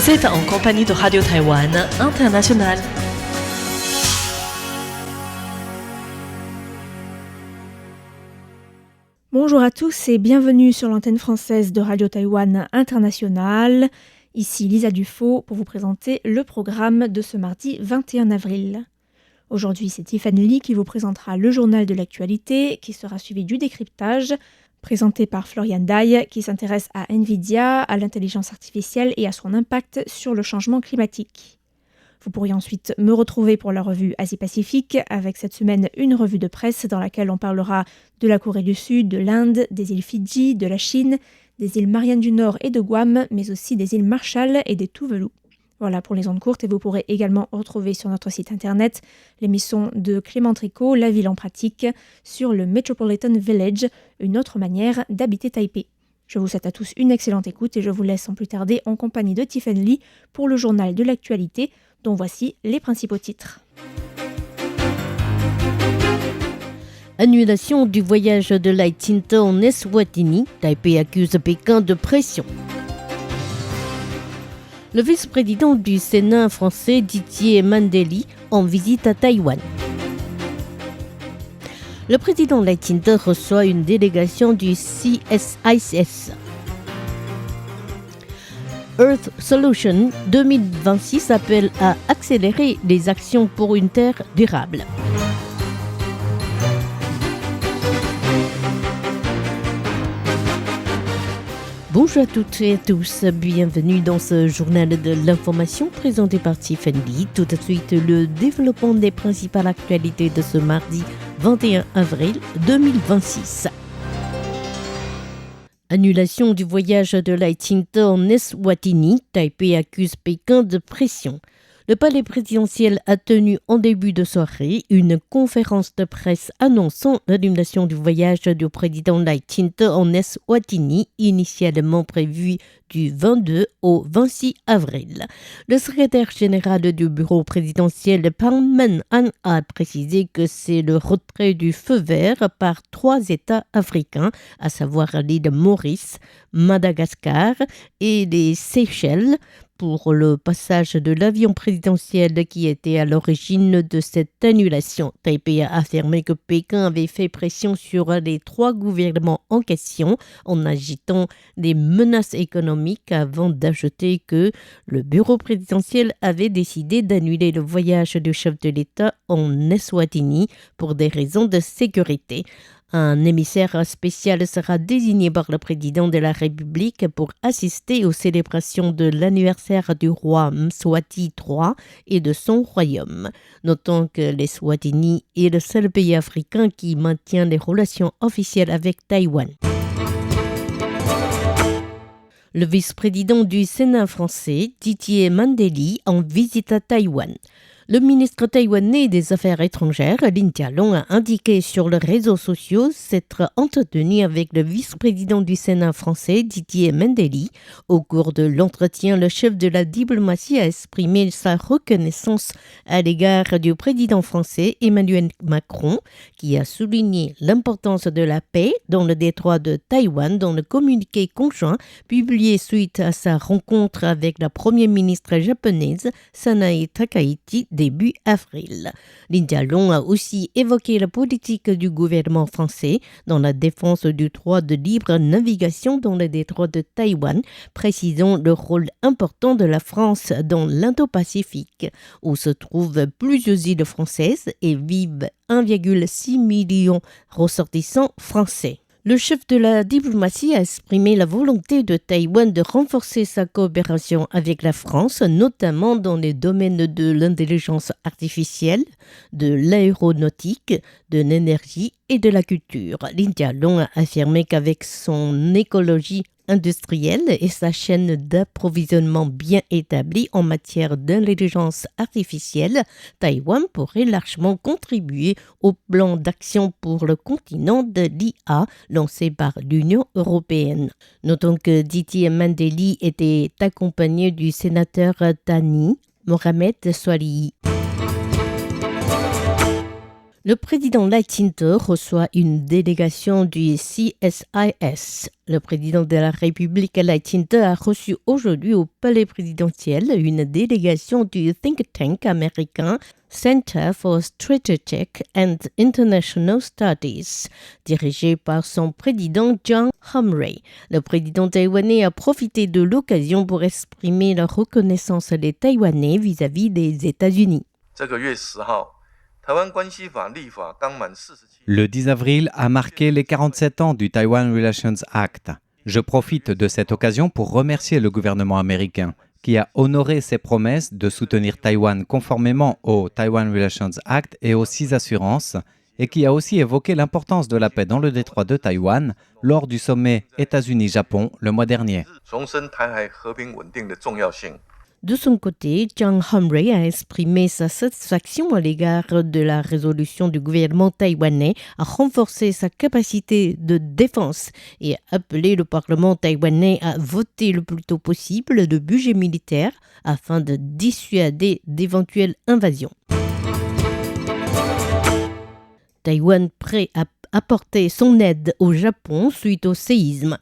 Vous êtes en compagnie de Radio Taïwan International. Bonjour à tous et bienvenue sur l'antenne française de Radio Taïwan International. Ici Lisa Dufaux pour vous présenter le programme de ce mardi 21 avril. Aujourd'hui, c'est Tiffany Lee qui vous présentera le journal de l'actualité qui sera suivi du décryptage présenté par Florian Dai qui s'intéresse à Nvidia, à l'intelligence artificielle et à son impact sur le changement climatique. Vous pourrez ensuite me retrouver pour la revue Asie-Pacifique avec cette semaine une revue de presse dans laquelle on parlera de la Corée du Sud, de l'Inde, des îles Fidji, de la Chine, des îles Mariannes du Nord et de Guam, mais aussi des îles Marshall et des Tuvalu. Voilà pour les ondes courtes et vous pourrez également retrouver sur notre site internet l'émission de Clément Tricot, La ville en pratique, sur le Metropolitan Village, une autre manière d'habiter Taipei. Je vous souhaite à tous une excellente écoute et je vous laisse sans plus tarder en compagnie de Tiffany Lee pour le journal de l'actualité, dont voici les principaux titres. Annulation du voyage de Lai Ching-te en Eswatini, Taipei accuse Pékin de pression. Le vice-président du Sénat français Didier Mandela en visite à Taïwan. Le président Lai Ching-te reçoit une délégation du CSIS. Earth Solution 2026 appelle à accélérer les actions pour une terre durable. Bonjour à toutes et à tous, bienvenue dans ce journal de l'information présenté par Tiffany Lee. Tout de suite, le développement des principales actualités de ce mardi 21 avril 2026. Annulation du voyage de Lai Ching-te en Eswatini, Taipei accuse Pékin de pression. Le palais présidentiel a tenu en début de soirée une conférence de presse annonçant l'annulation du voyage du président Lai Ching-te en Eswatini, initialement prévu du 22 au 26 avril. Le secrétaire général du bureau présidentiel Phang Man-an a précisé que c'est le retrait du feu vert par 3 États africains, à savoir l'île Maurice, Madagascar et les Seychelles, pour le passage de l'avion présidentiel qui était à l'origine de cette annulation. Taipei a affirmé que Pékin avait fait pression sur les 3 gouvernements en question en agitant des menaces économiques avant d'ajouter que le bureau présidentiel avait décidé d'annuler le voyage du chef de l'État en Eswatini pour des raisons de sécurité. Un émissaire spécial sera désigné par le président de la République pour assister aux célébrations de l'anniversaire du roi Mswati III et de son royaume. Notons que l'Eswatini est le seul pays africain qui maintient les relations officielles avec Taïwan. Le vice-président du Sénat français, Didier Mandela, en visite à Taïwan. Le ministre taïwanais des Affaires étrangères, Lin Jialong, a indiqué sur les réseaux sociaux s'être entretenu avec le vice-président du Sénat français, Didier Mandela. Au cours de l'entretien, le chef de la diplomatie a exprimé sa reconnaissance à l'égard du président français, Emmanuel Macron, qui a souligné l'importance de la paix dans le détroit de Taïwan dans le communiqué conjoint publié suite à sa rencontre avec la première ministre japonaise, Sanae Takaichi, début avril. Lin Jialong a aussi évoqué la politique du gouvernement français dans la défense du droit de libre navigation dans le détroit de Taïwan, précisant le rôle important de la France dans l'Indo-Pacifique, où se trouvent plusieurs îles françaises et vivent 1,6 million ressortissants français. Le chef de la diplomatie a exprimé la volonté de Taïwan de renforcer sa coopération avec la France, notamment dans les domaines de l'intelligence artificielle, de l'aéronautique, de l'énergie et de la culture. Lin Jialong a affirmé qu'avec son écologie industrielle et sa chaîne d'approvisionnement bien établie en matière d'intelligence artificielle, Taïwan pourrait largement contribuer au plan d'action pour le continent de l'IA lancé par l'Union européenne. Notons que Didier Mandela était accompagné du sénateur Thani Mohamed Soilihi. Le président Lai Ching-te reçoit une délégation du CSIS. Le président de la République Lai Ching-te a reçu aujourd'hui au palais présidentiel une délégation du think tank américain Center for Strategic and International Studies, dirigé par son président John Humphrey. Le président taïwanais a profité de l'occasion pour exprimer la reconnaissance des Taïwanais vis-à-vis des États-Unis. Le 10 avril a marqué les 47 ans du Taiwan Relations Act. Je profite de cette occasion pour remercier le gouvernement américain qui a honoré ses promesses de soutenir Taïwan conformément au Taiwan Relations Act et aux 6 assurances et qui a aussi évoqué l'importance de la paix dans le détroit de Taïwan lors du sommet États-Unis-Japon le mois dernier. De son côté, John Humphrey a exprimé sa satisfaction à l'égard de la résolution du gouvernement taïwanais à renforcer sa capacité de défense et a appelé le Parlement taïwanais à voter le plus tôt possible le budget militaire afin de dissuader d'éventuelles invasions. Taïwan prêt à apporter son aide au Japon suite au séisme.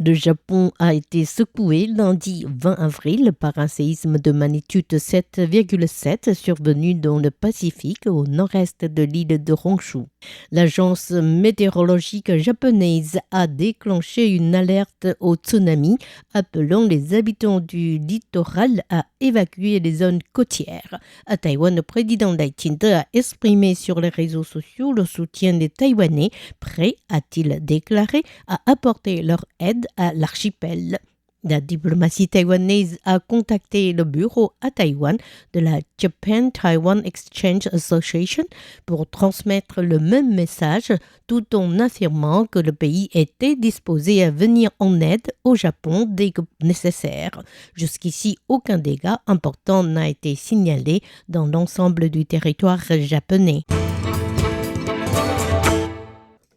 Le Japon a été secoué lundi 20 avril par un séisme de magnitude 7,7 survenu dans le Pacifique au nord-est de l'île de Honshu. L'agence météorologique japonaise a déclenché une alerte au tsunami, appelant les habitants du littoral à évacuer les zones côtières. À Taïwan, le président Lai Ching-te a exprimé sur les réseaux sociaux le soutien des Taïwanais, prêts, a-t-il déclaré, à apporter leur aide à l'archipel. La diplomatie taïwanaise a contacté le bureau à Taïwan de la Japan-Taiwan Exchange Association pour transmettre le même message tout en affirmant que le pays était disposé à venir en aide au Japon dès que nécessaire. Jusqu'ici, aucun dégât important n'a été signalé dans l'ensemble du territoire japonais.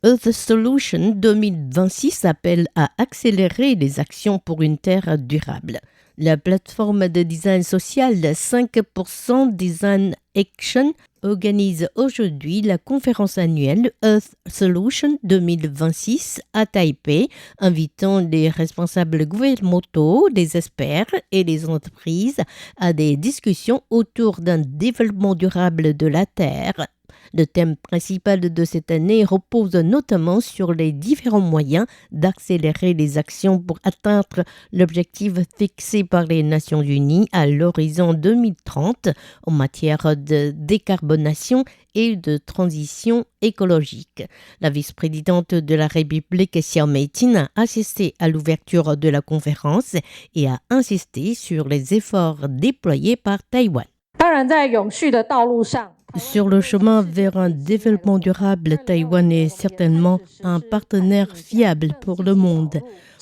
Earth Solution 2026 appelle à accélérer les actions pour une terre durable. La plateforme de design social 5% Design Action organise aujourd'hui la conférence annuelle Earth Solution 2026 à Taipei, invitant les responsables gouvernementaux, les experts et les entreprises à des discussions autour d'un développement durable de la Terre. Le thème principal de cette année repose notamment sur les différents moyens d'accélérer les actions pour atteindre l'objectif fixé par les Nations Unies à l'horizon 2030 en matière de décarbonation et de transition écologique. La vice-présidente de la République, Xiao Mei-Tin, a assisté à l'ouverture de la conférence et a insisté sur les efforts déployés par Taïwan. Sur le chemin vers un développement durable, Taïwan est certainement un partenaire fiable pour le monde.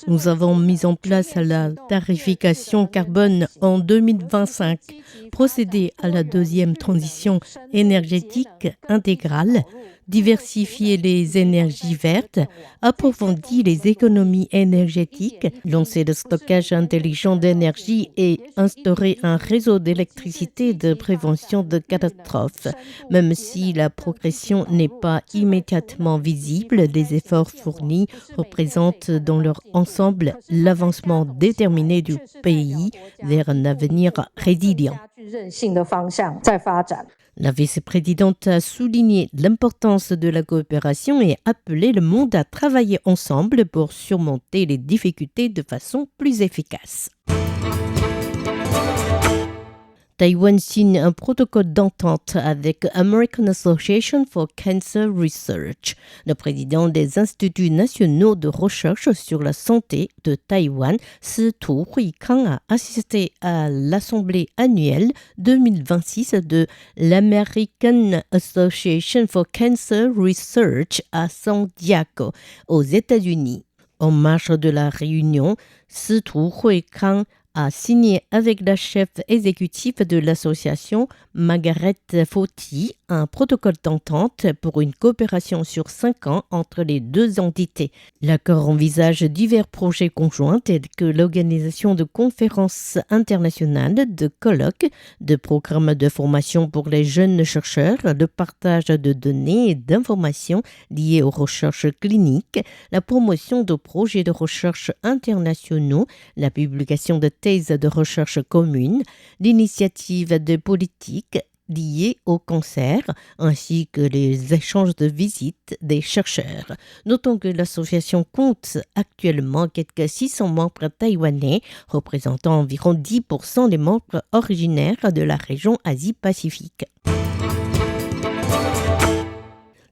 Nous avons mis en place la tarification carbone en 2025, procédé à la deuxième transition énergétique intégrale, diversifier les énergies vertes, approfondir les économies énergétiques, lancer le stockage intelligent d'énergie et instaurer un réseau d'électricité de prévention de catastrophes. Même si la progression n'est pas immédiatement visible, les efforts fournis représentent dans leur ensemble l'avancement déterminé du pays vers un avenir résilient. La vice-présidente a souligné l'importance de la coopération et appelé le monde à travailler ensemble pour surmonter les difficultés de façon plus efficace. Taïwan signe un protocole d'entente avec American Association for Cancer Research. Le président des Instituts nationaux de recherche sur la santé de Taïwan, Tu Hui-Kang, a assisté à l'assemblée annuelle 2026 de l'American Association for Cancer Research à San Diego, aux États-Unis. En marge de la réunion, Tu Hui-Kang a signé avec la chef exécutive de l'association, Margaret Fauti, un protocole d'entente pour une coopération sur 5 ans entre les deux entités. L'accord envisage divers projets conjoints tels que l'organisation de conférences internationales, de colloques, de programmes de formation pour les jeunes chercheurs, le partage de données et d'informations liées aux recherches cliniques, la promotion de projets de recherche internationaux, la publication de thèses de recherche communes, l'initiative de politique liées au cancer, ainsi que les échanges de visites des chercheurs. Notons que l'association compte actuellement quelques 600 membres taïwanais, représentant environ 10% des membres originaires de la région Asie-Pacifique.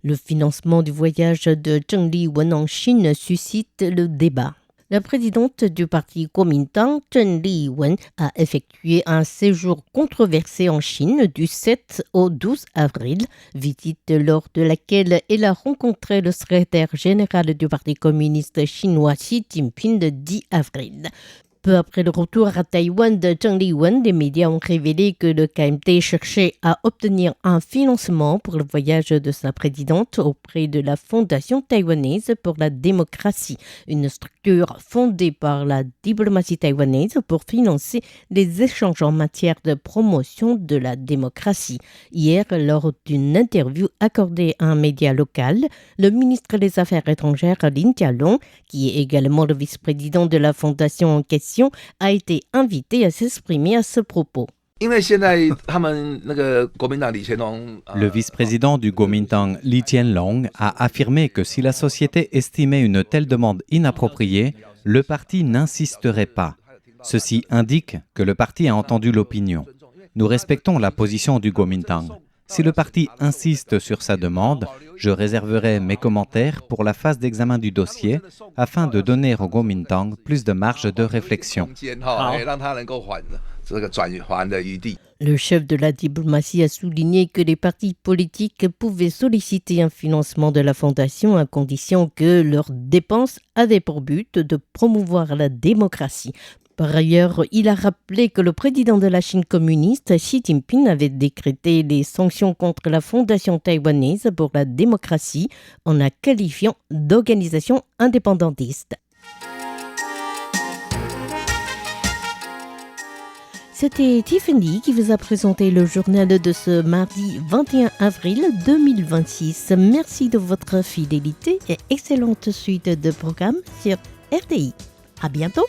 Le financement du voyage de Zheng Liwen en Chine suscite le débat. La présidente du parti Kuomintang, Zheng Liwen, a effectué un séjour controversé en Chine du 7 au 12 avril, visite lors de laquelle elle a rencontré le secrétaire général du parti communiste chinois Xi Jinping le 10 avril. Peu après le retour à Taïwan de Zheng Liwen, les médias ont révélé que le KMT cherchait à obtenir un financement pour le voyage de sa présidente auprès de la Fondation taïwanaise pour la démocratie, une structure fondée par la diplomatie taïwanaise pour financer les échanges en matière de promotion de la démocratie. Hier, lors d'une interview accordée à un média local, le ministre des Affaires étrangères Lin Jialong, qui est également le vice-président de la Fondation en question, a été invité à s'exprimer à ce propos. Le vice-président du Kuomintang, Li Qianlong, a affirmé que si la société estimait une telle demande inappropriée, le parti n'insisterait pas. Ceci indique que le parti a entendu l'opinion. Nous respectons la position du Kuomintang. Si le parti insiste sur sa demande, je réserverai mes commentaires pour la phase d'examen du dossier afin de donner au Kuomintang plus de marge de réflexion. Le chef de la diplomatie a souligné que les partis politiques pouvaient solliciter un financement de la fondation à condition que leurs dépenses avaient pour but de promouvoir la démocratie. Par ailleurs, il a rappelé que le président de la Chine communiste, Xi Jinping, avait décrété les sanctions contre la Fondation taïwanaise pour la démocratie en la qualifiant d'organisation indépendantiste. C'était Tiffany qui vous a présenté le journal de ce mardi 21 avril 2026. Merci de votre fidélité et excellente suite de programmes sur RTI. À bientôt!